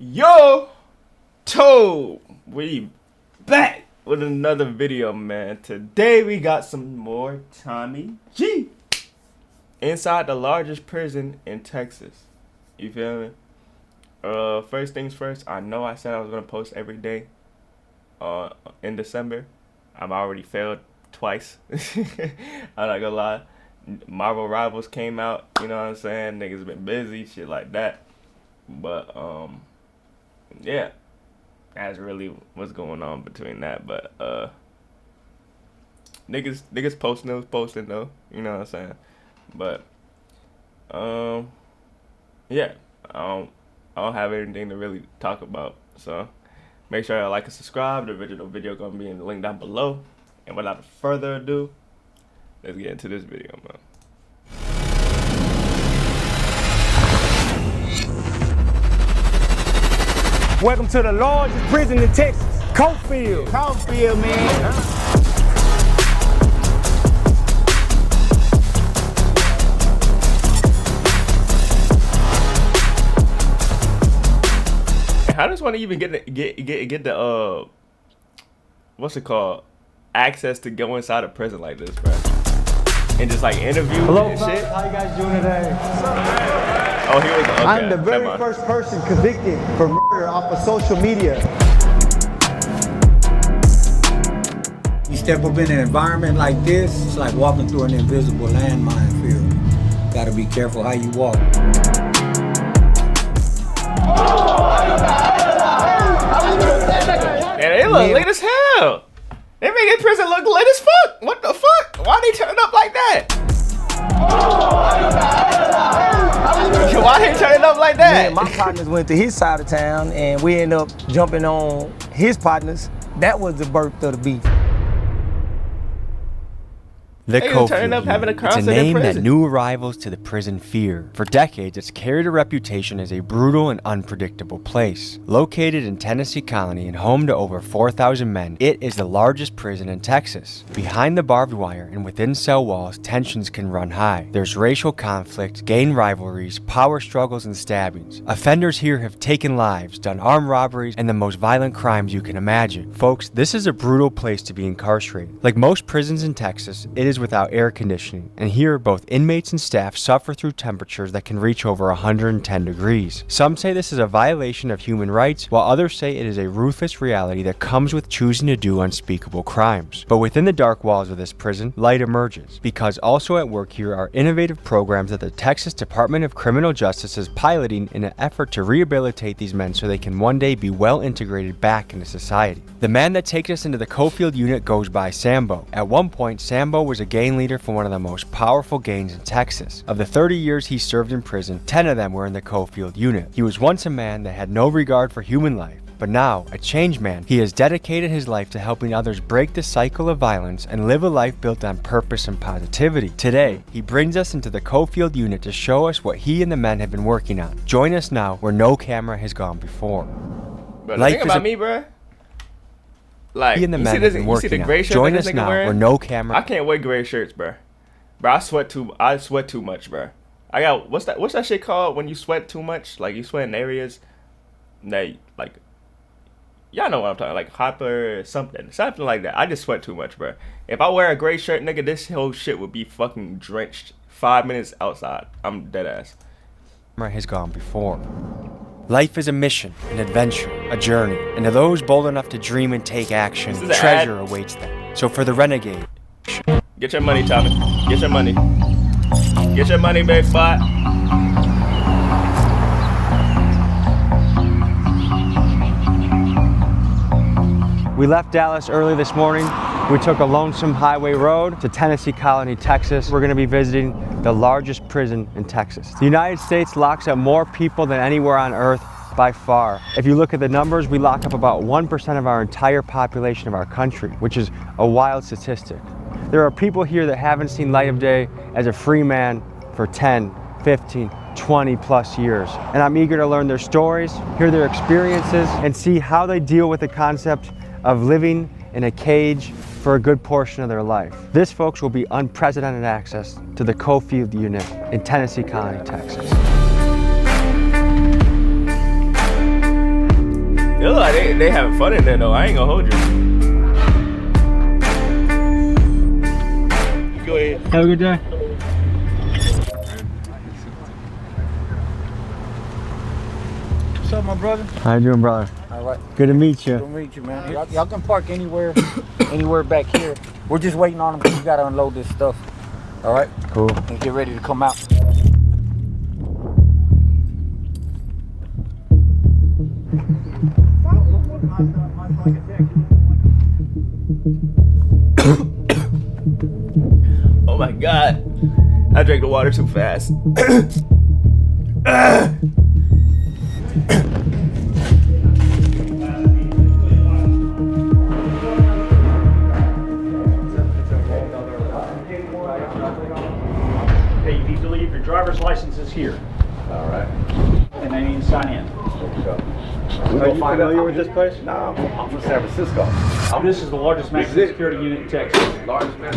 Yo, we back with another video, man. Today we got some more Tommy G inside the largest prison in Texas. You feel me? First things first. I know I said I was gonna post every day. In December, I've already failed twice. I'm not gonna lie. Marvel Rivals came out. You know what I'm saying? Niggas been busy, shit like that. But yeah, that's really what's going on between that. But niggas posting though, you know what I'm saying. But yeah, I don't have anything to really talk about. So make sure you like and subscribe. The original video gonna be in the link down below. And without further ado, let's get into this video, man. Welcome to the largest prison in Texas, Cofield. Cofield, man. How does one even get the what's it called, access to go inside a prison like this, bro? And just like interview and shit. How you guys doing today? Oh, here we go. Okay, I'm the very first person convicted for murder off of social media. You step up in an environment like this, it's like walking through an invisible landmine field. Gotta be careful how you walk. Yeah, they look lit as hell. They making prison look lit as fuck. What the fuck? Why they turn up like that? Why they turning up like that? Me and my partners went to his side of town and we ended up jumping on his partners. That was the birth of the beef. The turning up, having a Cofield, it's a concert in name that prison. new arrivals to the prison fear. For decades, it's carried a reputation as a brutal and unpredictable place. Located in Tennessee Colony and home to over 4,000 men, it is the largest prison in Texas. Behind the barbed wire and within cell walls, tensions can run high. There's racial conflict, gang rivalries, power struggles, and stabbings. Offenders here have taken lives, done armed robberies, and the most violent crimes you can imagine. Folks, this is a brutal place to be incarcerated. Like most prisons in Texas, it is without air conditioning, and here both inmates and staff suffer through temperatures that can reach over 110 degrees. Some say this is a violation of human rights, while others say it is a ruthless reality that comes with choosing to do unspeakable crimes. But within the dark walls of this prison, light emerges, because also at work here are innovative programs that the Texas Department of Criminal Justice is piloting in an effort to rehabilitate these men so they can one day be well integrated back into society. The man that takes us into the Cofield unit goes by Sambo. At one point, Sambo was a gang leader for one of the most powerful gangs in Texas. Of the 30 years he served in prison, 10 of them were in the Cofield unit. He was once a man that had no regard for human life, but now, a changed man, he has dedicated his life to helping others break the cycle of violence and live a life built on purpose and positivity. Today, he brings us into the Cofield unit to show us what he and the men have been working on. Join us now where no camera has gone before. Bro, the thing about me, bro. Like, he and the you men see this, have been you see the working gray on. shirt Join that us this nigga now wearing? where no camera. I can't wear gray shirts, bro. Bro, I sweat too much, bro. I got what's that shit called when you sweat too much? Like you sweat in areas that like y'all know what I'm talking, like hyper or something like that. I just sweat too much, bro. If I wear a gray shirt, nigga, this whole shit would be fucking drenched 5 minutes outside. I'm dead ass. Has gone before. Life is a mission, an adventure, a journey, and to those bold enough to dream and take action, This is an treasure awaits them. So for the renegade, Get your money, Tommy. Get your money. Get your money, big bot. we left Dallas early this morning. We took a lonesome highway road to Tennessee Colony, Texas. We're gonna be visiting the largest prison in Texas. The United States locks up more people than anywhere on earth by far. If you look at the numbers, we lock up about 1% of our entire population of our country, which is a wild statistic. There are people here that haven't seen light of day as a free man for 10, 15, 20 plus years. And I'm eager to learn their stories, hear their experiences, and see how they deal with the concept of living in a cage for a good portion of their life. This, folks, will be unprecedented access to the Cofield unit in Tennessee Colony, Texas. they having fun in there though. I ain't gonna hold you. Go ahead. Have a good day. What's up, my brother? How you doing, brother? All right. Good to meet you. Good to meet you, man. Y'all can park anywhere, anywhere back here. We're just waiting on them because we gotta unload this stuff. All right. Cool. And get ready to come out. Oh my God. I drank the water too fast. Okay, you need to leave your driver's licenses here. All right. And then you need to sign in. Are you familiar with this place? No, I'm from San Francisco. This is the largest maximum security unit in Texas. Largest man.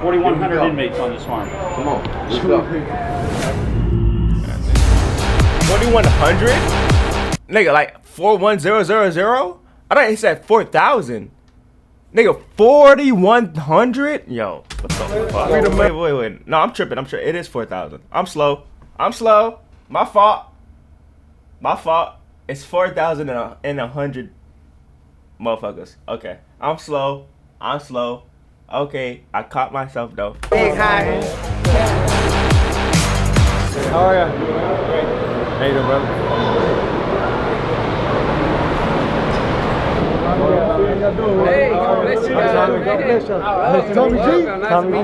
4,100 inmates on this farm. Come on, let's go. 2,100? Nigga, like 41000? I thought he said 4,000. Nigga, 4,100? Yo, what the fuck? Wait. No, I'm tripping. It is 4,000. I'm slow. My fault. It's 4,100 motherfuckers. Okay. I'm slow. Okay. I caught myself though. Big high. How are you? How you doing, brother? Hey, God bless you guys. Tommy G. Tommy G.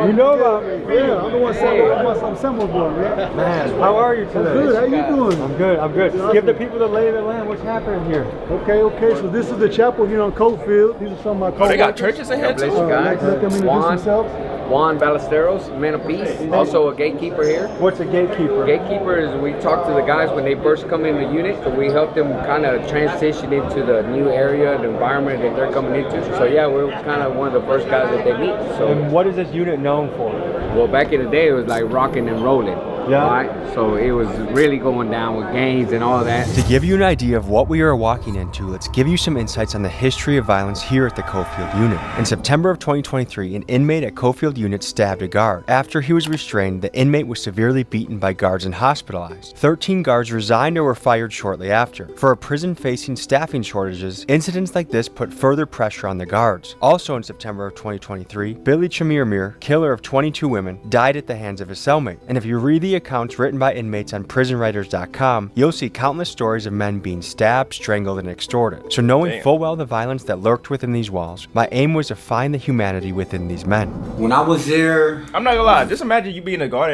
You know about me. Yeah, I'm the one selling symbols, man. Man, how are you today? Good, how you doing? I'm good. Give the people the lay of the land. What's happening here? Okay, so this is the chapel here on Coalfield. These are some of my Oh, they got co-workers. churches in here Bless too? you guys. Let them introduce themselves. Juan Ballesteros, man of peace. Also a gatekeeper here. What's a gatekeeper? Gatekeeper is we talk to the guys when they first come in the unit. So we help them kind of transition into the new area, the environment that they're coming into. So yeah, we're kind of one of the first guys that they meet. So And what is this unit known for? well, back in the day, it was like rocking and rolling. Yeah. Right? So it was really going down with gangs and all that. To give you an idea of what we are walking into, let's give you some insights on the history of violence here at the Coalfield Unit. In September of 2023, an inmate at Coalfield Unit stabbed a guard. After he was restrained, the inmate was severely beaten by guards and hospitalized. 13 guards resigned or were fired shortly after. For a prison facing staffing shortages, incidents like this put further pressure on the guards. Also in September of 2023, Billy Chamirmir, killer of 22 women, died at the hands of his cellmate. And if you read the accounts written by inmates on prisonwriters.com, you'll see countless stories of men being stabbed, strangled, and extorted. So knowing Damn. full well the violence that lurked within these walls, my aim was to find the humanity within these men. When I was there, I'm not gonna lie. Just imagine you being a guard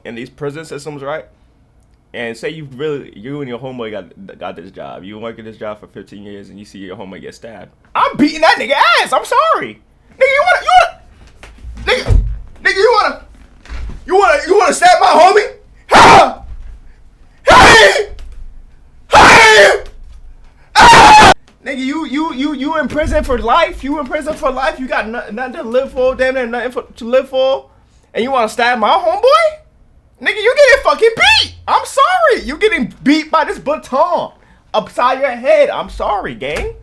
in these prison systems, right? And say you and your homeboy got this job. You working this job for 15 years, and you see your homeboy get stabbed. I'm beating that nigga ass. I'm sorry, nigga. You wanna stab my homie? Ha! Hey! Nigga, you in prison for life. You got nothing to live for. Damn near nothing to live for. And you want to stab my homeboy? Nigga, you getting fucking beat. I'm sorry. You getting beat by this baton upside your head. I'm sorry, gang.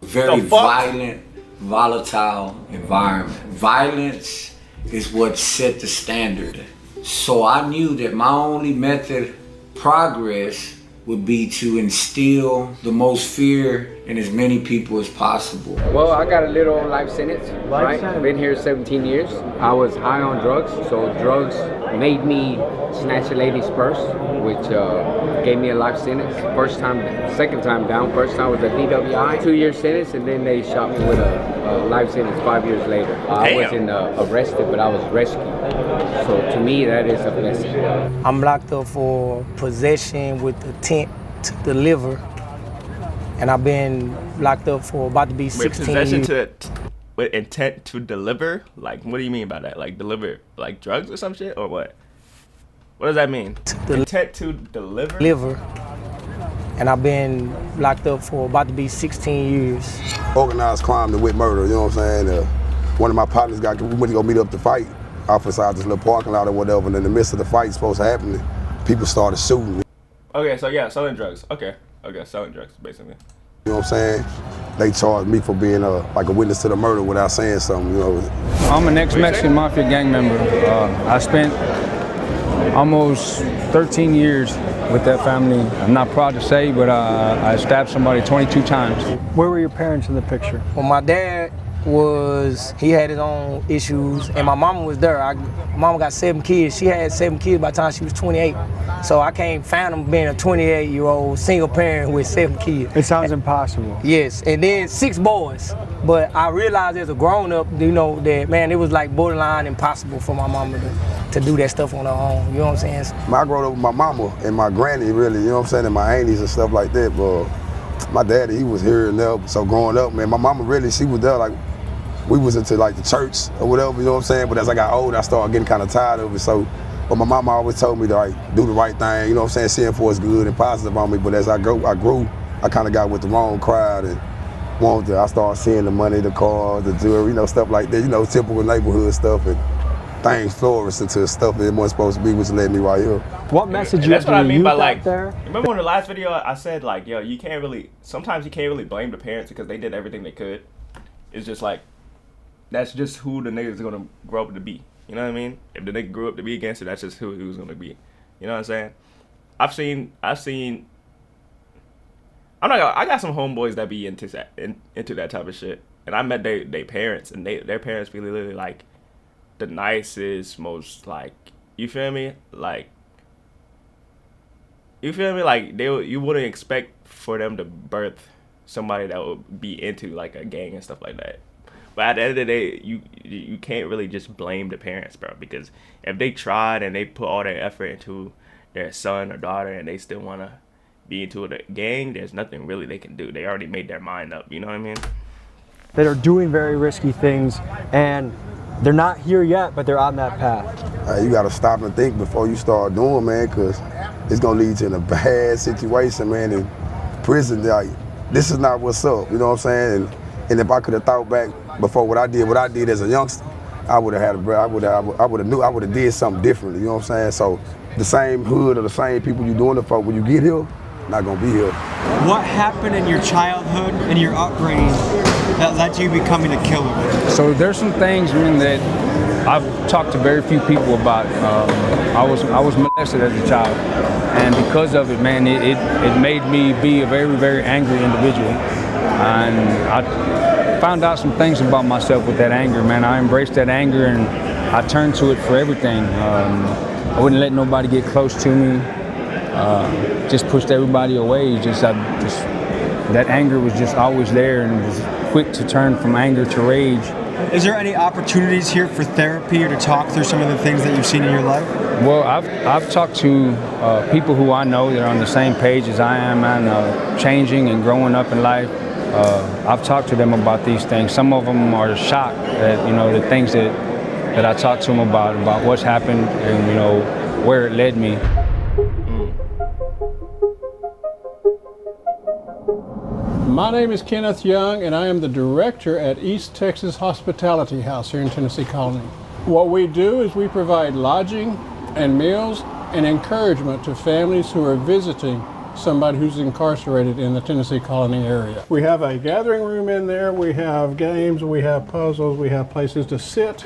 very The fuck? violent, volatile environment. Violence is what set the standard. So I knew that my only method progress would be to instill the most fear in as many people as possible. Well, I got a little life sentence, right? sentence. Been here 17 years. I was high on drugs, so drugs made me snatch a lady's purse, which gave me a life sentence. Second time down. First time was a DWI, 2-year sentence, and then they shot me with a life sentence 5 years later. I wasn't arrested, but I was rescued. So to me, that is a blessing. I'm locked up for possession with intent to deliver. And I've been locked up for about to be 16 possession years. with intent to deliver? Like, what do you mean by that? Like, deliver, like drugs or some shit, or what? What does that mean? Intent to deliver? And I've been locked up for about to be 16 years. Organized crime to with murder, you know what I'm saying? One of my partners we went to go meet up to fight off inside this little parking lot or whatever, and in the midst of the fight supposed to happen, people started shooting. Okay, so yeah, selling drugs. Okay, selling drugs, basically. You know what I'm saying? They charged me for being like a witness to the murder without saying something, you know. I'm an ex-Mexican Mafia gang member. I spent almost 13 years with that family. I'm not proud to say, but I stabbed somebody 22 times. Where were your parents in the picture? Well, my dad he had his own issues, and my mama was there. My mama got 7 kids. She had 7 kids by the time she was 28. So I can't fathom being a 28-year-old single parent with 7 kids. It sounds impossible. Yes, and then 6 boys. But I realized as a grown-up, you know, that, man, it was like borderline impossible for my mama to do that stuff on her own. You know what I'm saying? I grew up with my mama and my granny, really, you know what I'm saying, and my aunties and stuff like that. But my daddy, he was here and there. So growing up, man, my mama really, she was there, like, we was into like the church or whatever, you know what I'm saying? But as I got older, I started getting kind of tired of it. So, but my mama always told me to like do the right thing, you know what I'm saying? Seeing for it's good and positive on me. But as I grew, I kind of got with the wrong crowd and I started seeing the money, the cars, the jewelry, you know, stuff like that, you know, typical neighborhood stuff, and things flourished into stuff that it wasn't supposed to be, which led me right here. What message that's what I mean by like, there? remember in the last video I said like, yo, sometimes you can't really blame the parents because they did everything they could. It's just like, that's just who the nigga's gonna grow up to be. You know what I mean? If the nigga grew up to be a gangster, that's just who he was gonna be. You know what I'm saying? I got some homeboys that be into that type of shit, and I met they parents, and their parents be literally like the nicest, most like, you feel me? Like you wouldn't expect for them to birth somebody that would be into like a gang and stuff like that. But at the end of the day, you can't really just blame the parents, bro, because if they tried and they put all their effort into their son or daughter and they still want to be into a gang, there's nothing really they can do. They already made their mind up, you know what I mean? That are doing very risky things, and they're not here yet, but they're on that path. You gotta stop and think before you start doing, man, because it's gonna lead you in a bad situation, man. In prison, like, this is not what's up, you know what I'm saying? And if I could have thought back before what I did as a youngster, I would have did something differently, you know what I'm saying? So the same hood or the same people you doing it for, when you get here, not gonna be here. What happened in your childhood and your upbringing that led to you becoming a killer? So there's some things, man, that I've talked to very few people about. I was molested as a child, and because of it, man, it made me be a very, very angry individual. And I found out some things about myself with that anger, man. I embraced that anger and I turned to it for everything. I wouldn't let nobody get close to me. Just pushed everybody away. That anger was just always there, and was quick to turn from anger to rage. Is there any opportunities here for therapy or to talk through some of the things that you've seen in your life? Well, I've talked to people who I know that are on the same page as I am, man, changing and growing up in life. I've talked to them about these things. Some of them are shocked at, you know, the things that I talked to them about what's happened and, you know, where it led me. My name is Kenneth Young, and I am the director at East Texas Hospitality House here in Tennessee Colony. What we do is we provide lodging and meals and encouragement to families who are visiting somebody who's incarcerated in the Tennessee Colony area. We have a gathering room in there, we have games, we have puzzles, we have places to sit,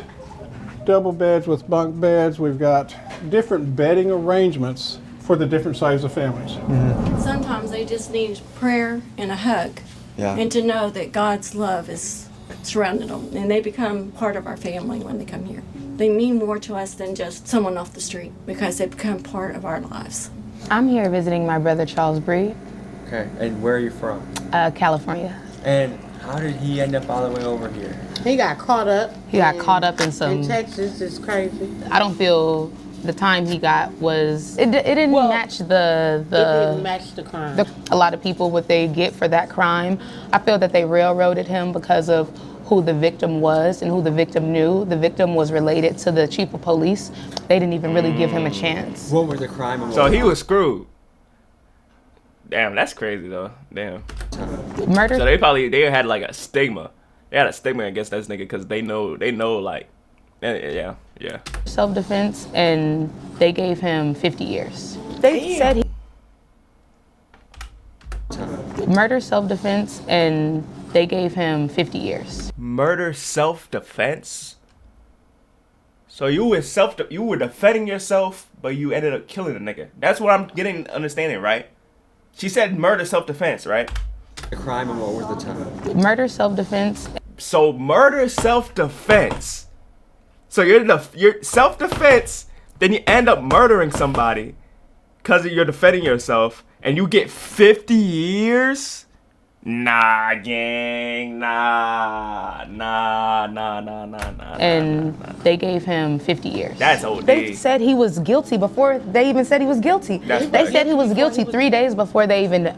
double beds with bunk beds, we've got different bedding arrangements for the different sizes of families. Mm-hmm. Sometimes they just need prayer and a hug, and to know that God's love is surrounding them, and they become part of our family when they come here. They mean more to us than just someone off the street because they become part of our lives. I'm here visiting my brother Charles Bree. Okay, and where are you from? California. And how did he end up all the way over here? He got caught up. He got caught up in some... In Texas, it's crazy. I don't feel the time he got was... It didn't match the... It didn't match the crime. A lot of people, what they get for that crime, I feel that they railroaded him because of who the victim was and who the victim knew. The victim was related to the chief of police. They didn't even really give him a chance. What was the crime? So he was screwed. Damn, that's crazy though. Damn. Murder? So they had like a stigma. They had a stigma against this nigga because they know like, yeah. Self-defense, and they gave him 50 years. They said he... Murder, self-defense, and they gave him 50 years. Murder, self-defense? So you were defending yourself, but you ended up killing a nigga. That's what I'm getting understanding, right? She said murder, self-defense, right? The crime and what was the time? Murder, self-defense. So murder, self-defense. So you're self-defense, then you end up murdering somebody because you're defending yourself, and you get 50 years? Nah, gang, nah. And they gave him 50 years. That's OD. They said he was guilty before they even said he was guilty. They said he was guilty 3 days before they even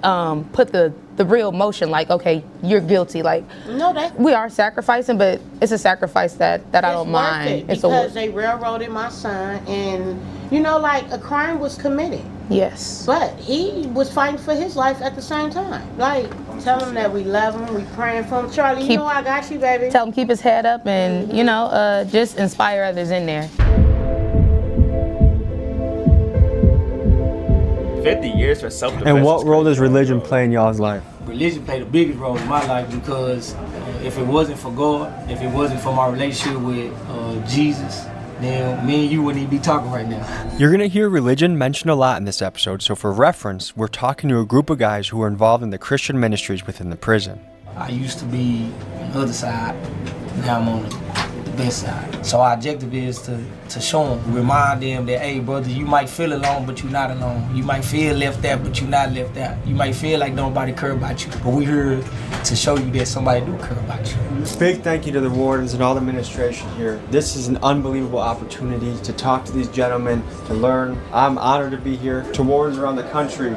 put the real motion, like, okay, you're guilty. Like, no, we are sacrificing, but it's a sacrifice that I don't mind. It's because they railroaded my son, and you know, like, a crime was committed. Yes. But he was fighting for his life at the same time. Like, tell him that we love him, we praying for him. Charlie, you know I got you, baby. Tell him keep his head up and, you know, just inspire others in there. 50 years for self-defense. And what role does religion play in y'all's life? Religion played the biggest role in my life because if it wasn't for God, if it wasn't for my relationship with Jesus, then me and you wouldn't even be talking right now. You're going to hear religion mentioned a lot in this episode, so for reference, we're talking to a group of guys who are involved in the Christian ministries within the prison. I used to be on the other side, now I'm on the best side. So our objective is to show them, remind them that, hey brother, you might feel alone, but you're not alone. You might feel left out, but you're not left out. You might feel like nobody care about you, but we're here to show you that somebody do care about you. Big thank you to the wardens and all the administration here. This is an unbelievable opportunity to talk to these gentlemen, to learn. I'm honored to be here. To wardens around the country,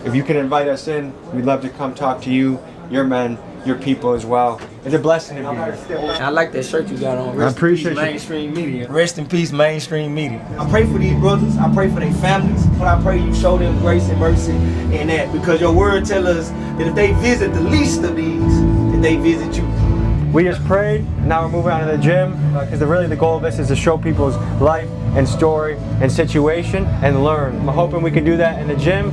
if you can invite us in, we'd love to come talk to you, your men, your people as well. It's a blessing to be here. I like that shirt you got on. I appreciate you. Mainstream media. Rest in peace, mainstream media. I pray for these brothers. I pray for their families. But I pray you show them grace and mercy in that, because your word tells us that if they visit the least of these, that they visit you. We just prayed, and now we're moving on to the gym, because really the goal of this is to show people's life and story and situation and learn. I'm hoping we can do that in the gym,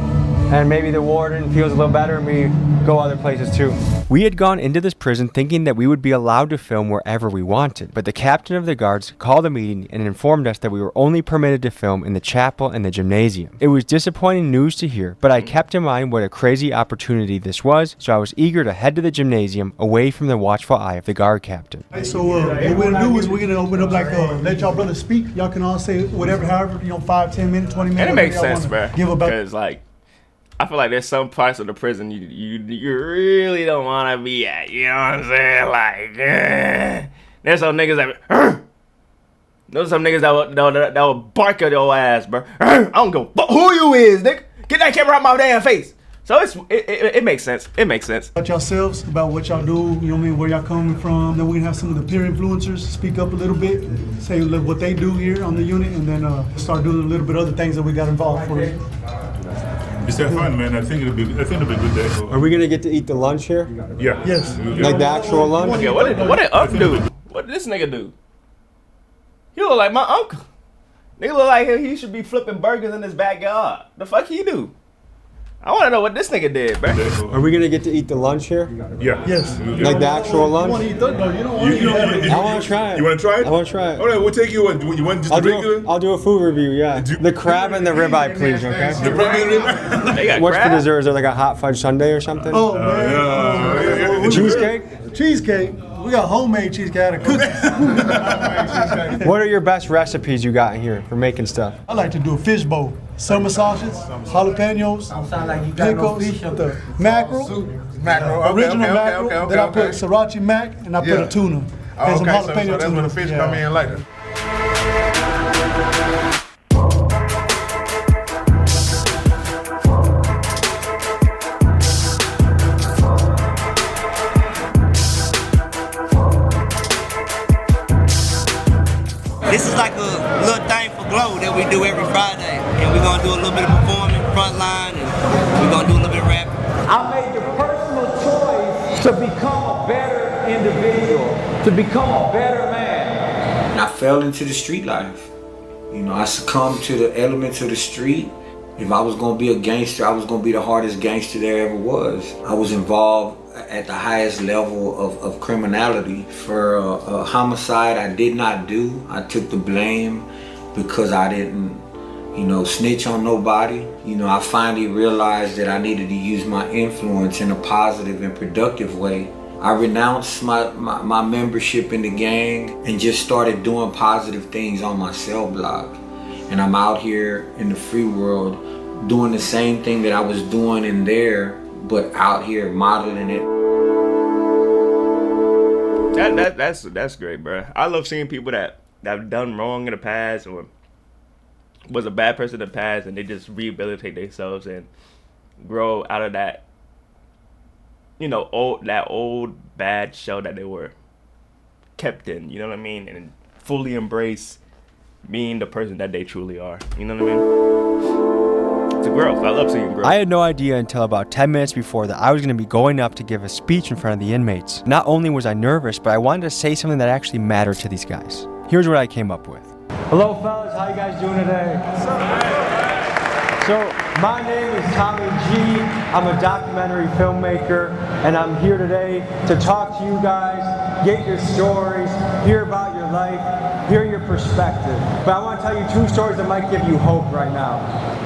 and maybe the warden feels a little better and we go other places too. We had gone into this prison thinking that we would be allowed to film wherever we wanted, but the captain of the guards called a meeting and informed us that we were only permitted to film in the chapel and the gymnasium. It was disappointing news to hear, but I kept in mind what a crazy opportunity this was, so I was eager to head to the gymnasium away from the watchful eye of the guard captain. So what we're gonna do is we're gonna open up, like, let y'all brothers speak. Y'all can all say whatever, however, 5, 10 minutes, 20 minutes. And it makes sense, bro. Give about. Because, like, I feel like there's some parts of the prison you really don't want to be at. You know what I'm saying? Like, there's some niggas that, there's some niggas that will bark at your ass, bro. I don't go, but who you is, nigga? Get that camera out my damn face. So it makes sense. It makes sense. About yourselves, about what y'all do, you know what I mean, where y'all coming from. Then we're gonna have some of the peer influencers speak up a little bit, say what they do here on the unit, and then start doing a little bit of other things that we got involved for. It's that fun, man. I think it'll be a good day. Are we gonna get to eat the lunch here? Yeah. Yes. Like the actual lunch? Yeah, what did Unc do? What did this nigga do? He look like my uncle. Nigga look like he should be flipping burgers in his backyard. The fuck he do? I want to know what this nigga did, bro. Are we gonna get to eat the lunch here? Yeah. Yes. Like the actual lunch? You want to eat that? No, you don't want to eat that. I want to try it. You want to try it? I want to try it. All right, we'll take you one. You want just the regular? I'll do a food review, yeah. The crab and the ribeye, please, okay? The crab and ribeye? They got What's crab? for dessert? Is there like a hot fudge sundae or something? Oh, man. Yeah. Cheesecake? Cheesecake. We got homemade cheesecake out of cookies. What are your best recipes you got in here for making stuff? I like to do a fish bowl. Summer sausages, jalapenos, pickles, the mackerel, original mackerel. Then I put sriracha mac, and I put a tuna. And some jalapeno so that's tuna. when the fish come in later. This is like a little thing for Glow that we do every Friday. And we're gonna do a little bit of performing, front line, and we're gonna do a little bit of rap. I made the personal choice to become a better individual, to become a better man. And I fell into the street life. You know, I succumbed to the elements of the street, If I was gonna be a gangster, I was gonna be the hardest gangster there ever was. I was involved at the highest level of criminality for a homicide I did not do. I took the blame because I didn't, snitch on nobody. I finally realized that I needed to use my influence in a positive and productive way. I renounced my membership in the gang and just started doing positive things on my cell block. And I'm out here in the free world doing the same thing that I was doing in there, but out here modeling it. That's great, bro. I love seeing people that have done wrong in the past or was a bad person in the past, and they just rehabilitate themselves and grow out of that, old bad shell that they were kept in. You know what I mean? And fully embrace being the person that they truly are. You know what I mean? It's a growth. I love seeing growth. I had no idea until about 10 minutes before that I was going to be going up to give a speech in front of the inmates. Not only was I nervous, but I wanted to say something that actually mattered to these guys. Here's what I came up with. Hello fellas, how you guys doing today? So my name is Tommy G. I'm a documentary filmmaker, and I'm here today to talk to you guys, get your stories, hear about your life, hear your perspective. But I want to tell you 2 stories that might give you hope right now.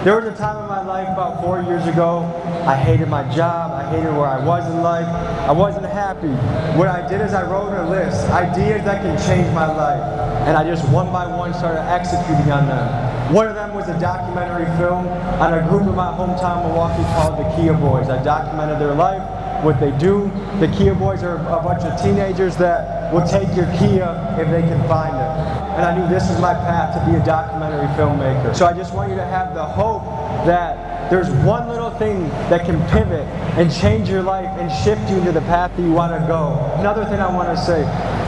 There was a time in my life about 4 years ago, I hated my job, I hated where I was in life, I wasn't happy. What I did is I wrote a list, ideas that can change my life, and I just one by one started executing on them. One of them was a documentary film on a group in my hometown, Milwaukee, called the Kia Boys. I documented their life, what they do. The Kia Boys are a bunch of teenagers that will take your Kia if they can find it. And I knew this was my path to be a documentary filmmaker. So I just want you to have the hope that there's one little thing that can pivot and change your life and shift you into the path that you want to go. Another thing I want to say,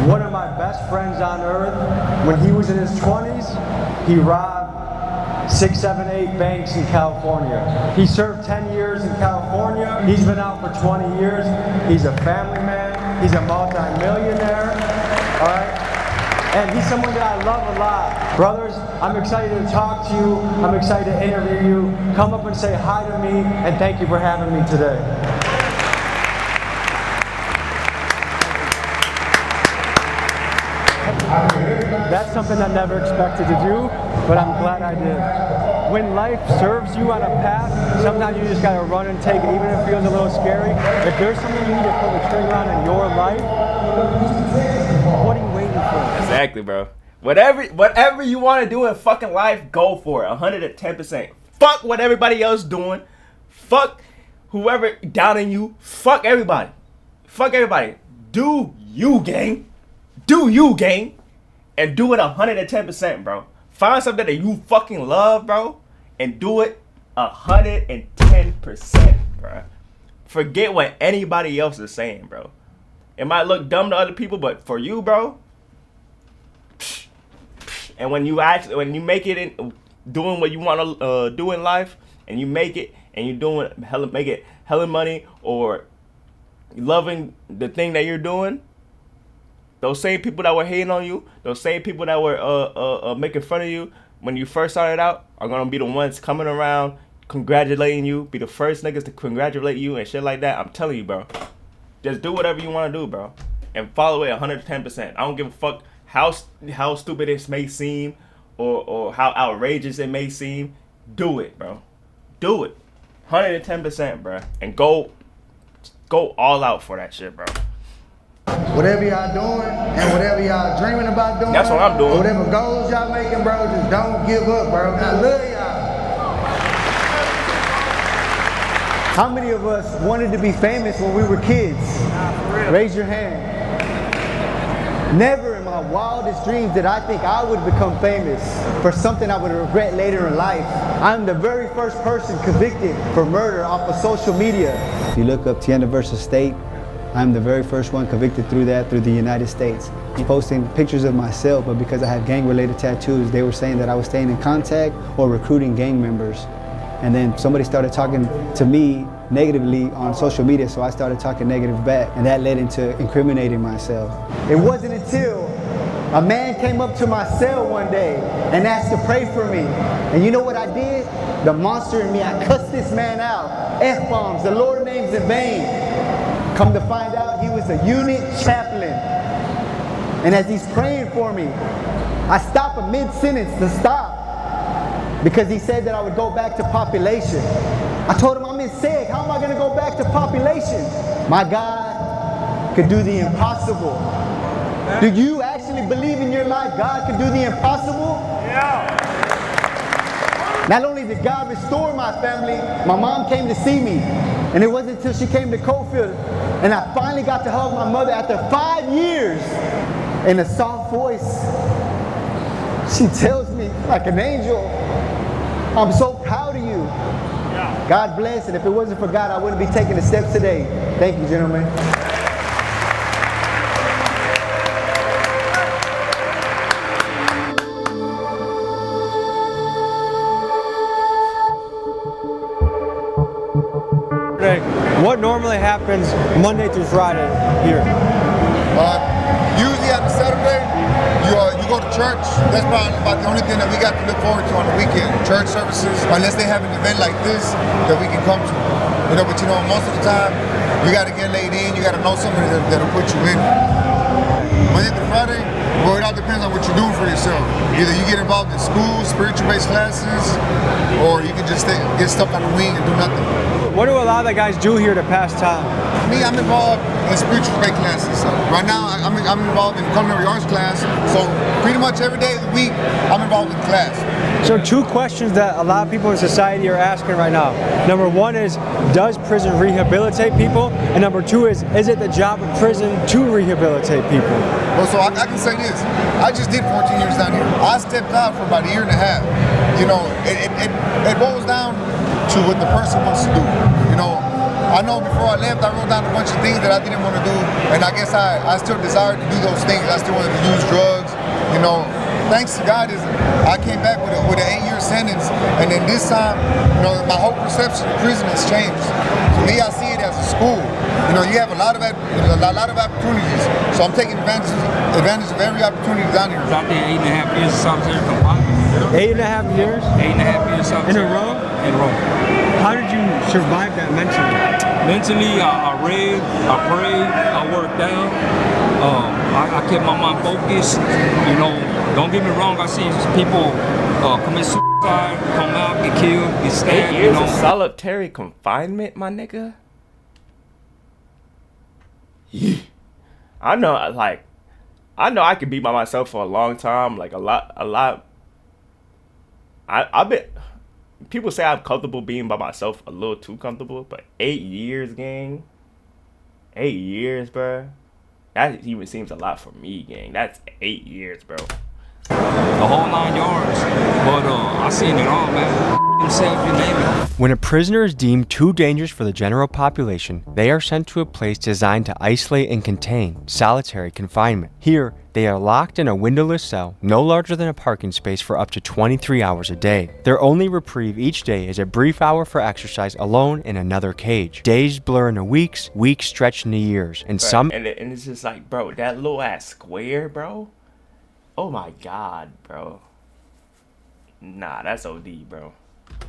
one of my best friends on earth, when he was in his 20s, he robbed 6, 7, 8 banks in California. He served 10 years in California. He's been out for 20 years. He's a family man. He's a multi-millionaire. All right? And he's someone that I love a lot. Brothers, I'm excited to talk to you. I'm excited to interview you. Come up and say hi to me, and thank you for having me today. That's something I never expected to do, but I'm glad I did. When life serves you on a path, sometimes you just gotta run and take it, even if it feels a little scary. If there's something you need to pull the trigger on in your life, what are you waiting for? Exactly, bro. Whatever you want to do in fucking life, go for it. 110%. Fuck what everybody else doing. Fuck whoever doubting you. Fuck everybody. Fuck everybody. Do you, gang. Do you, gang. And do it 110%, bro. Find something that you fucking love, bro, and do it 110%, bro. Forget what anybody else is saying, bro. It might look dumb to other people, but for you, bro. And when you make it in doing what you want to do in life, and you make it, and you're make it hella money, or loving the thing that you're doing, those same people that were hating on you, those same people that were making fun of you when you first started out, are gonna be the ones coming around, congratulating you, be the first niggas to congratulate you and shit like that. I'm telling you, bro. Just do whatever you want to do, bro, and follow it 110%. I don't give a fuck how stupid it may seem, or how outrageous it may seem. Do it, bro. Do it, 110%, bro, and go all out for that shit, bro. Whatever y'all doing and whatever y'all dreaming about doing, that's what I'm doing. Whatever goals y'all making, bro, just don't give up, bro. I love y'all. How many of us wanted to be famous when we were kids? Raise your hand. Never in my wildest dreams did I think I would become famous for something I would regret later in life. I'm the very first person convicted for murder off of social media. If you look up Tienda versus State, I'm the very first one convicted through the United States. I'm posting pictures of myself, but because I had gang-related tattoos, they were saying that I was staying in contact or recruiting gang members. And then somebody started talking to me negatively on social media, so I started talking negative back, and that led into incriminating myself. It wasn't until a man came up to my cell one day and asked to pray for me. And you know what I did? The monster in me, I cussed this man out. F-bombs, the Lord names in vain. Come to find out, he was a unit chaplain. And as he's praying for me, I stop a mid-sentence to stop because he said that I would go back to population. I told him I'm in SEG. How am I going to go back to population? My God could do the impossible. Do you actually believe in your life God could do the impossible? Yeah. Not only did God restore my family, my mom came to see me. And it wasn't until she came to Cofield and I finally got to hug my mother after 5 years in a soft voice. She tells me like an angel, I'm so proud of you. God bless, and if it wasn't for God, I wouldn't be taking the steps today. Thank you, gentlemen. What normally happens Monday through Friday here? Usually on Saturday, you go to church. That's probably about the only thing that we got to look forward to on the weekend. Church services, unless they have an event like this that we can come to. But most of the time, you got to get laid in. You got to know somebody that'll put you in. Monday through Friday, well, it all depends on what you're doing for yourself. Either you get involved in school, spiritual-based classes, or you can just get stuck on the wing and do nothing. What do a lot of the guys do here to pass time? Me, I'm involved in spiritual-based classes. Right now, I'm involved in culinary arts class, so pretty much every day of the week, I'm involved in class. So 2 questions that a lot of people in society are asking right now. Number 1 is, does prison rehabilitate people? And number 2 is it the job of prison to rehabilitate people? Well, so I can say this. I just did 14 years down here. I stepped out for about a year and a half. It boils down to what the person wants to do. I know before I left, I wrote down a bunch of things that I didn't want to do, and I guess I still desired to do those things. I still wanted to use drugs. Thanks to God, I came back with an 8-year sentence, and then this time, my whole perception of prison has changed. To me, I see it as a school. You have a lot of opportunities, so I'm taking advantage of every opportunity down here. I was out there 8.5 years of solitary confinement. 8.5 years? 8.5 years solitary. In a row? In a row. How did you survive that mentally? Mentally, I read, I prayed, I worked out. I kept my mind focused. Don't get me wrong, I see people commit suicide, come out, get killed, get stabbed. 8 years of solitary confinement, my nigga? Yeah. I know I could be by myself for a long time, like a lot. I've been. People say I'm comfortable being by myself, a little too comfortable, but 8 years, gang. 8 years, bro. That even seems a lot for me, gang. That's 8 years, bro. The whole 9 yards. But I seen it all, man. Himself, you name it. When a prisoner is deemed too dangerous for the general population, they are sent to a place designed to isolate and contain solitary confinement. Here, they are locked in a windowless cell no larger than a parking space for up to 23 hours a day. Their only reprieve each day is a brief hour for exercise alone in another cage. Days blur into weeks, weeks stretch into years, and and it's just like, bro, that little ass square, bro. Oh my God, bro. Nah, that's OD, bro.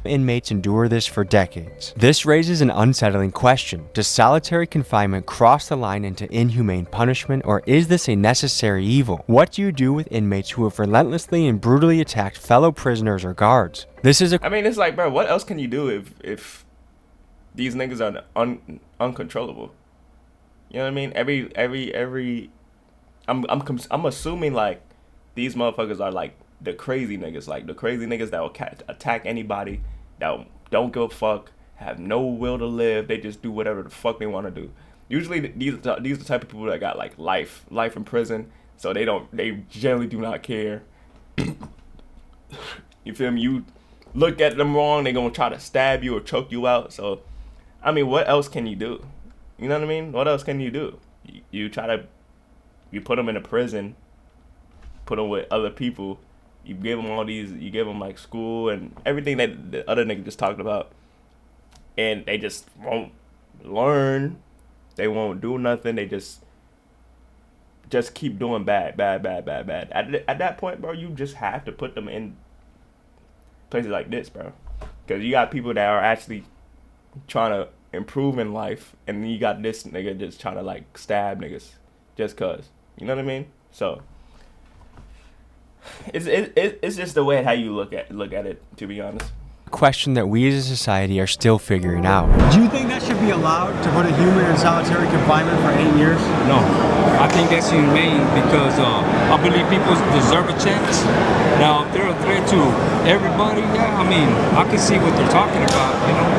Inmates endure this for decades. This raises an unsettling question. Does solitary confinement cross the line into inhumane punishment, or is this a necessary evil? What do you do with inmates who have relentlessly and brutally attacked fellow prisoners or guards? I mean, it's like, bro, what else can you do if these niggas are uncontrollable? You know what I mean? I'm assuming like these motherfuckers are like the crazy niggas that will attack anybody, that don't give a fuck, have no will to live. They just do whatever the fuck they want to do. Usually these are the type of people that got like life in prison, so they generally do not care. You feel me? You look at them wrong, they gonna try to stab you or choke you out. So I mean, what else can you do? You know what I mean? What else can you do? You put them in a prison, put them with other people. You give them like school and everything that the other nigga just talked about, and they just won't learn. They won't do nothing. They just keep doing bad. At that point, bro, you just have to put them in places like this, bro. Because you got people that are actually trying to improve in life, and then you got this nigga just trying to like stab niggas just cause. You know what I mean? So it's just the way how you look at it, to be honest. A question that we as a society are still figuring out. Do you think that should be allowed to put a human in solitary confinement for 8 years? No, I think that's inhumane because I believe people deserve a chance. Now, if they're a threat to everybody, yeah, I mean, I can see what they're talking about, you know,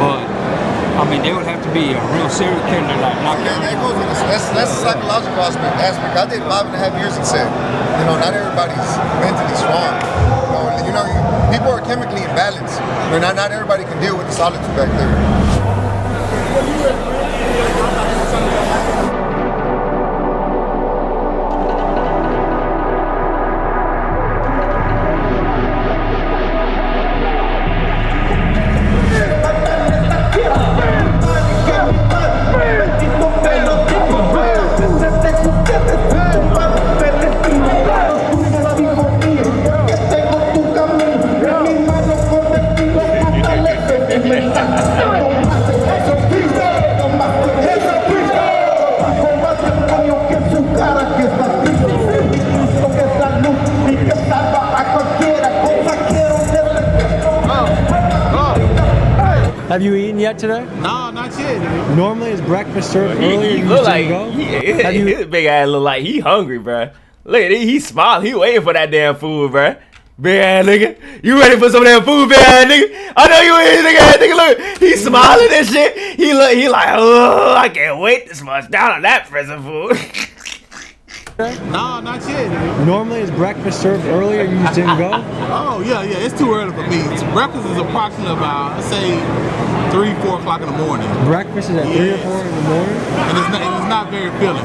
but I mean, they would have to be a real serial killer, like not. Yeah, that goes into that's a psychological aspect. I did 5.5 years in set. You know, not everybody's mentally strong. You know, people are chemically imbalanced. Not everybody can deal with the solitude back there. Have you eaten yet today? No, not yet. Normally, is breakfast served earlier? He look like his big ass look like he hungry, bruh. Look at he smiling. He waiting for that damn food, bruh. Big ass nigga, you ready for some of that food, big ass nigga? I know you ain't nigga. Look, he smiling and shit. He like, oh, I can't wait to smash down on that prison food. No, not yet. Normally, is breakfast served earlier? You just didn't go? Oh, yeah, it's too early for me. Breakfast is approximately about, let's say, 3, 4 o'clock in the morning. Breakfast is at 3 or 4 in the morning? And it's not very filling.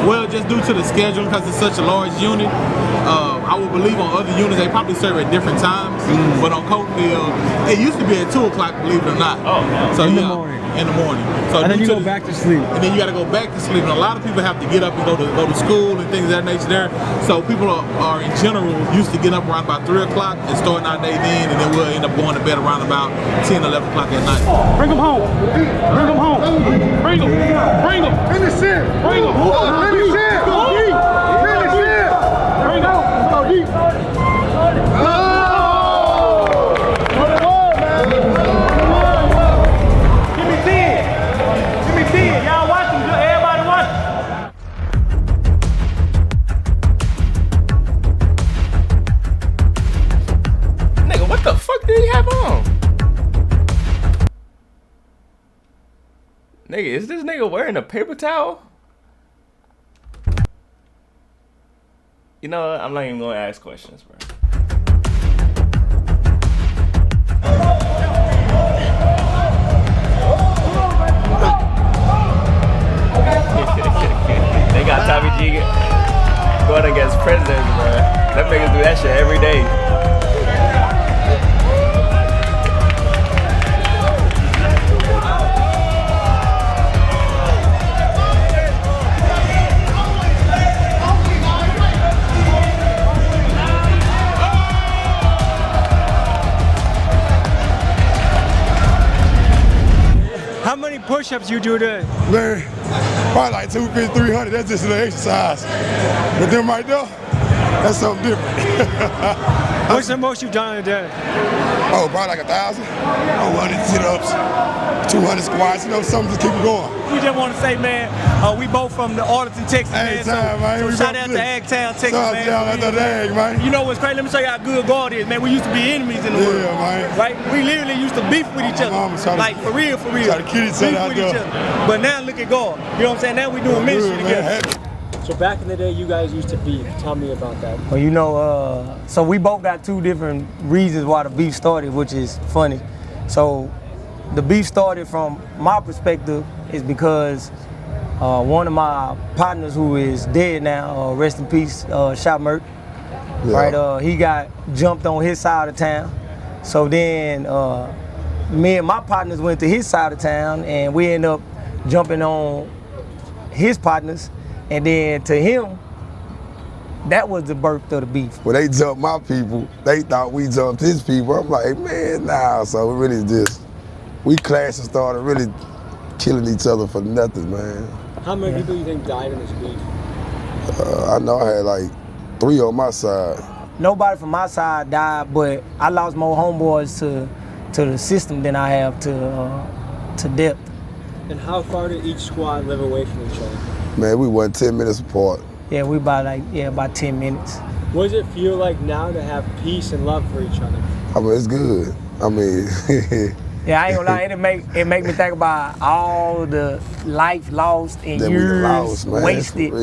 Well, just due to the schedule, because it's such a large unit, I would believe on other units, they probably serve at different times. But on Coatville, it used to be at 2 o'clock, believe it or not. Oh, so in the morning. In the morning. So and then you go back to sleep. And then you got to go back to sleep. And a lot of people have to get up and go to school and things of that nature there. So people are in general used to get up around about 3 o'clock and starting our day then, and then we'll end up going to bed around about 10, 11 o'clock at night. Bring them home. Bring them home. Bring them. Bring them. Finish it. Bring them. Finish it. Go deep. Finish it. Bring them. Go deep. What the fuck did he have on? Nigga, is this nigga wearing a paper towel? You know what? I'm not even gonna ask questions, bro. They got Tommy G going against presidents, bro. Them niggas do that shit every day. How many push-ups you do today? Man, probably like 250, 300. That's just an exercise. But them right there, that's something different. What's the most you've done in a day? Oh, probably like 1,000. 100 sit-ups, 200 squats, something to keep it going. We just want to say, man, we both from the Arlington, Texas, man. So shout out to Agtown, Texas, man. Shout out to the Ag, man. You know what's crazy? Let me show you how good God is, man. We used to be enemies in the world. Yeah, man. Right? We literally used to beef with each other. Like, for real. Try to kill each other out there. But now look at God. You know what I'm saying? Now we doing ministry together. So back in the day, you guys used to beef. Tell me about that. Well, you know, so we both got 2 different reasons why the beef started, which is funny. So the beef started from my perspective is because one of my partners who is dead now, rest in peace, Shot Merck, right? He got jumped on his side of town. So then me and my partners went to his side of town and we ended up jumping on his partners. And then to him, That was the birth of the beef. When they jumped my people, they thought we jumped his people. I'm like, man, nah. So we really just, we clashed and started really killing each other for nothing, man. How many people do you think died in this beef? I know I had like 3 on my side. Nobody from my side died, but I lost more homeboys to the system than I have to depth. And how far did each squad live away from each other? Man, we went 10 minutes apart. Yeah, we about 10 minutes. What does it feel like now to have peace and love for each other? I mean, it's good. I mean, yeah, I ain't gonna lie, it make me think about all the life lost and that years wasted,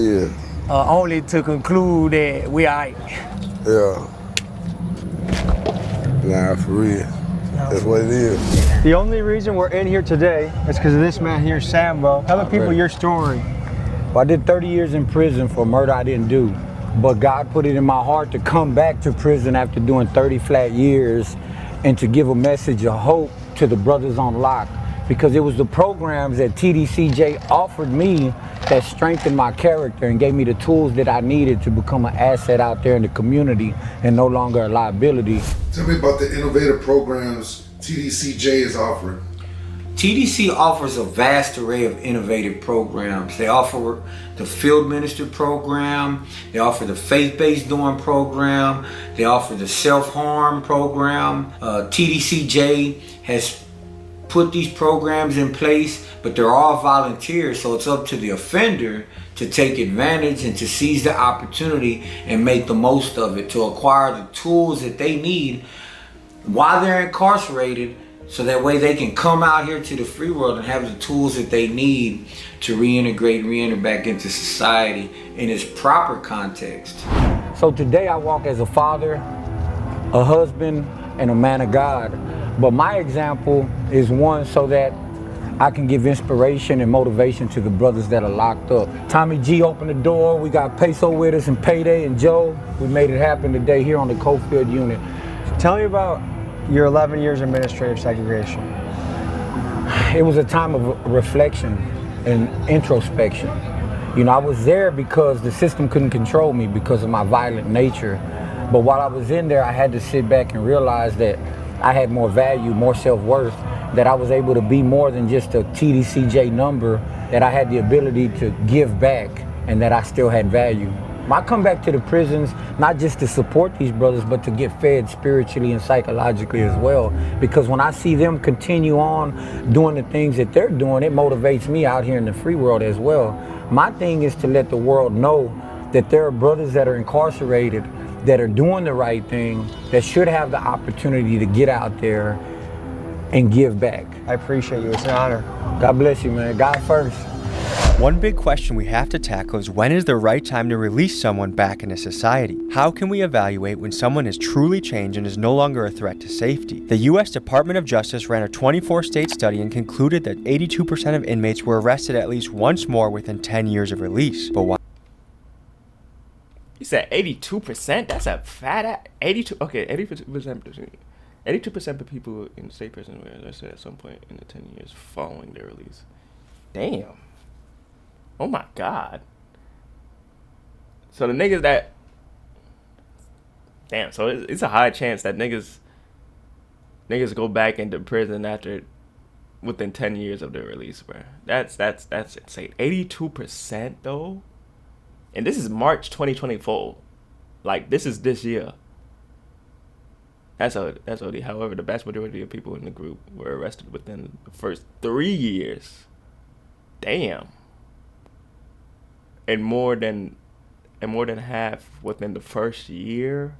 only to conclude that we all right. Yeah. Nah, for real. That's what it is. The only reason we're in here today is because of this man here, Sambo. Tell the people your story. Well, I did 30 years in prison for murder I didn't do. But God put it in my heart to come back to prison after doing 30 flat years and to give a message of hope to the brothers on lock. Because it was the programs that TDCJ offered me that strengthened my character and gave me the tools that I needed to become an asset out there in the community and no longer a liability. Tell me about the innovative programs TDCJ is offering. TDC offers a vast array of innovative programs. They offer the Field Minister program, they offer the Faith-Based Dorm program, they offer the Self-Harm program. TDCJ has put these programs in place, but they're all volunteers, so it's up to the offender to take advantage and to seize the opportunity and make the most of it, to acquire the tools that they need while they're incarcerated, so that way they can come out here to the free world and have the tools that they need to reintegrate and reenter back into society in its proper context. So today I walk as a father, a husband, and a man of God. But my example is one so that I can give inspiration and motivation to the brothers that are locked up. Tommy G opened the door. We got Peso with us and Payday and Joe. We made it happen today here on the Cofield unit. Tell me about your 11 years of administrative segregation. It was a time of reflection and introspection. You know, I was there because the system couldn't control me because of my violent nature. But while I was in there, I had to sit back and realize that I had more value, more self-worth, that I was able to be more than just a TDCJ number, that I had the ability to give back and that I still had value. I come back to the prisons not just to support these brothers, but to get fed spiritually and psychologically as well. Because when I see them continue on doing the things that they're doing, it motivates me out here in the free world as well. My thing is to let the world know that there are brothers that are incarcerated that are doing the right thing, that should have the opportunity to get out there and give back. I appreciate you. It's an honor. God bless you, man. God first. One big question we have to tackle is, when is the right time to release someone back into society? How can we evaluate when someone has truly changed and is no longer a threat to safety? The U.S. Department of Justice ran a 24-state study and concluded that 82% of inmates were arrested at least once more within 10 years of release. But why? You said 82%? That's a fat 82. Okay, 82%. 82% of people in state prison were arrested at some point in the 10 years following their release. Damn. Oh my God. So the niggas that... Damn, so it's a high chance that niggas go back into prison within 10 years of their release, bro. That's insane. 82% though? And this is March 2024. Like, this is this year. That's only, however, the vast majority of people in the group were arrested within the first 3 years. Damn. And more than half within the first year.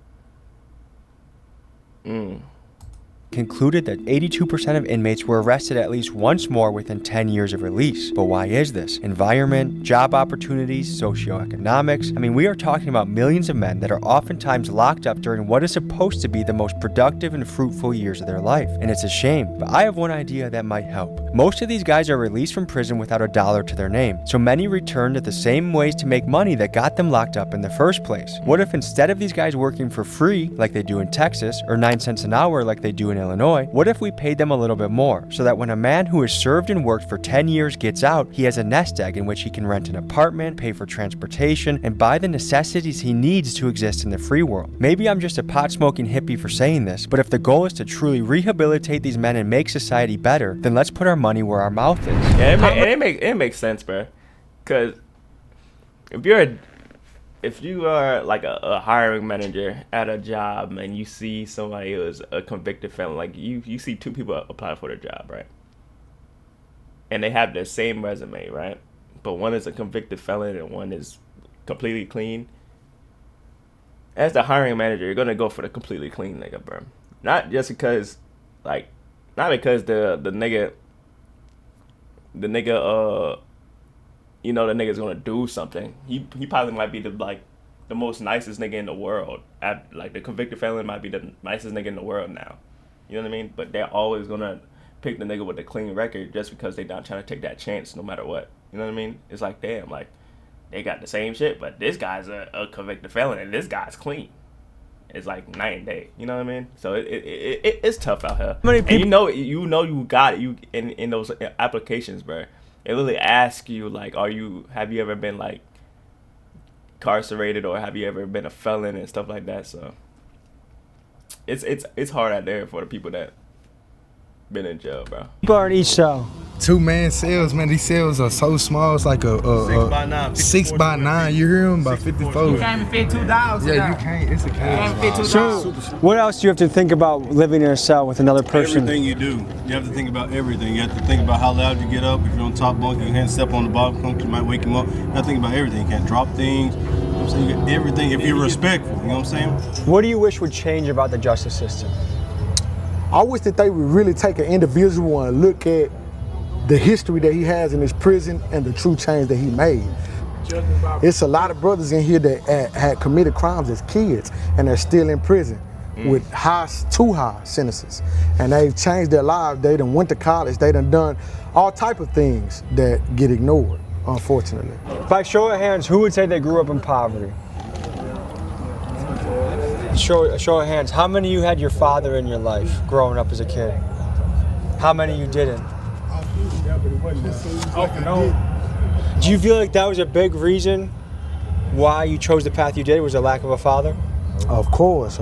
Concluded that 82% of inmates were arrested at least once more within 10 years of release. But why is this? Environment, job opportunities, socioeconomics. I mean, we are talking about millions of men that are oftentimes locked up during what is supposed to be the most productive and fruitful years of their life. And it's a shame, but I have one idea that might help. Most of these guys are released from prison without a dollar to their name, so many return to the same ways to make money that got them locked up in the first place. What if instead of these guys working for free, like they do in Texas, or 9 cents an hour like they do in Illinois, what if we paid them a little bit more, so that when a man who has served and worked for 10 years gets out, he has a nest egg in which he can rent an apartment, pay for transportation, and buy the necessities he needs to exist in the free world. Maybe I'm just a pot-smoking hippie for saying this, but if the goal is to truly rehabilitate these men and make society better, then let's put our money where our mouth is. Yeah, it makes sense, bro. Cause if you are like a hiring manager at a job and you see somebody who is a convicted felon, like you see 2 people apply for the job, right? And they have the same resume, right? But one is a convicted felon and one is completely clean. As the hiring manager, you're gonna go for the completely clean nigga, bro. Not just because, like, not because the nigga, you know, the nigga's gonna do something. He probably might be the most nicest nigga in the world. Like the convicted felon might be the nicest nigga in the world now. You know what I mean? But they're always gonna pick the nigga with a clean record just because they're not trying to take that chance no matter what. You know what I mean? It's like, damn, like, they got the same shit, but this guy's a convicted felon and this guy's clean. It's like night and day. You know what I mean? So it's tough out here. And you got it. You in those applications, bro. It literally asks you like, have you ever been like incarcerated or have you ever been a felon and stuff like that. So it's hard out there for the people that been in jail, bro. People in each cell. 2-man cells, man. These cells are so small. It's like a 6 by 9. You hear them? About 54. You can't even fit 2 dogs. Yeah, you can't. It's a cage. So, what else do you have to think about living in a cell with another person? Everything you do. You have to think about everything. You have to think about how loud you get up. If you're on top bunk, you can't step on the bottom bunk. You might wake him up. You have to think about everything. You can't drop things. You know what I'm saying? You got everything if you're respectful. You know what I'm saying? What do you wish would change about the justice system? I wish that they would really take an individual and look at the history that he has in his prison and the true change that he made. It's a lot of brothers in here that had committed crimes as kids and they're still in prison with too high sentences. And they've changed their lives. They done went to college. They done all type of things that get ignored, unfortunately. By show of hands, who would say they grew up in poverty? Show of hands, how many of you had your father in your life growing up as a kid? How many of you didn't? Do you feel like that was a big reason why you chose the path you did? Was a lack of a father? Of course.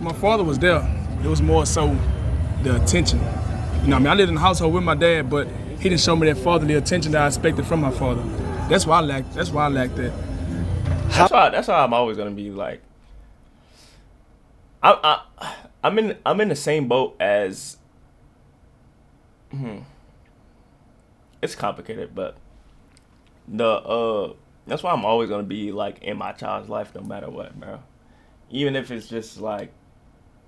My father was there. It was more so the attention. You know, I mean, I lived in the household with my dad, but he didn't show me that fatherly attention that I expected from my father. That's why I lacked that. That's why I'm always gonna be like, I'm in the same boat as. It's complicated, but that's why I'm always gonna be like in my child's life no matter what, bro. Even if it's just like,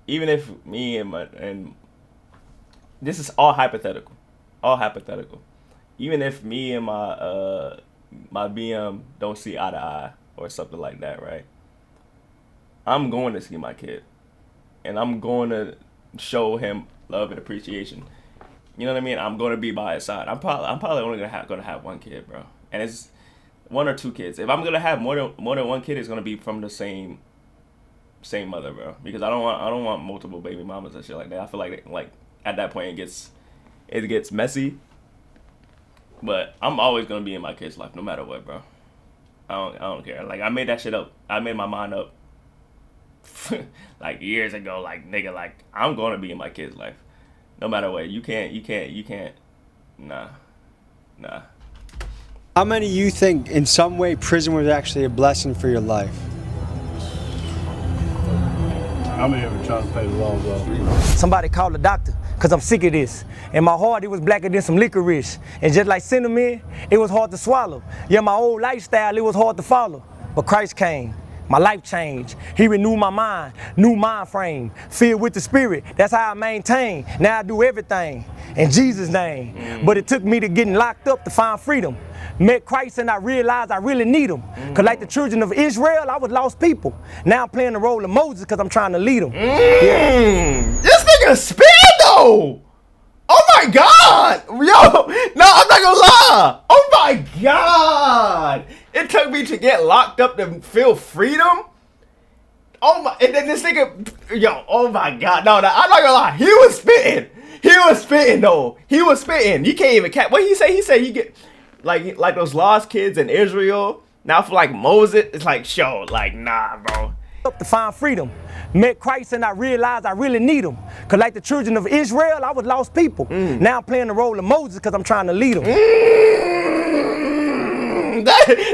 even if me and this is all hypothetical. Even if me and my BM don't see eye to eye or something like that, right? I'm going to see my kid, and I'm going to show him love and appreciation. You know what I mean? I'm going to be by his side. I'm probably only gonna have one kid, bro, and it's 1 or 2 kids. If I'm gonna have more than one kid, it's gonna be from the same mother, bro. Because I don't want multiple baby mamas and shit like that. I feel like at that point it gets messy. But I'm always gonna be in my kid's life no matter what, bro. I don't care. Like I made that shit up. I made my mind up like years ago. Like nigga, like I'm gonna be in my kid's life no matter what. You can't. Nah. How many of you think in some way prison was actually a blessing for your life? How many ever tried to pay the laws off? Somebody called the doctor, because I'm sick of this. In my heart, it was blacker than some licorice. And just like cinnamon, it was hard to swallow. Yeah, my old lifestyle, it was hard to follow. But Christ came. My life changed. He renewed my mind, new mind frame, filled with the Spirit. That's how I maintain. Now I do everything in Jesus' name. But it took me to getting locked up to find freedom. Met Christ and I realized I really need him. Because like the children of Israel, I was lost people. Now I'm playing the role of Moses because I'm trying to lead them. Yeah. This nigga spin though. Oh my God! Yo, no, I'm not gonna lie. Oh my God! It took me to get locked up to feel freedom. Oh my! And then this nigga, yo, oh my God! No, I'm not gonna lie. He was spitting. He was spitting though. He was spitting. You can't even catch. What he say? He said he get like those lost kids in Israel. Now for like Moses, it's like show like nah, bro. Up to find freedom. Met Christ and I realized I really need him. Cause like the children of Israel, I was lost people. Now I'm playing the role of Moses because I'm trying to lead them.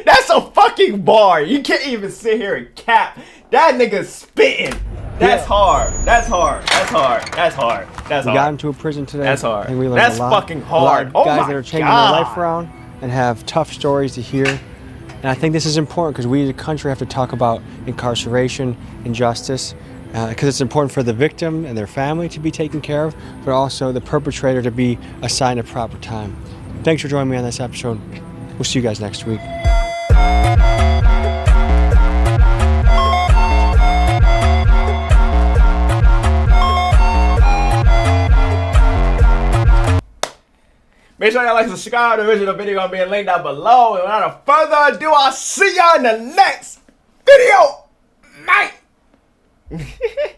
That's a fucking bar. You can't even sit here and cap. That nigga's spitting. That's hard. That's hard. That's hard. That's hard. That's hard. We got into a prison today. That's hard. I think we learned That's a lot. fucking hard. A lot of guys Oh my that are changing God. their life around and have tough stories to hear. And I think this is important because we as a country have to talk about incarceration, injustice, because it's important for the victim and their family to be taken care of, but also the perpetrator to be assigned a proper time. Thanks for joining me on this episode. We'll see you guys next week. Make sure y'all like and subscribe. The original video gonna be linked down below. And without further ado, I'll see y'all in the next video. Mate.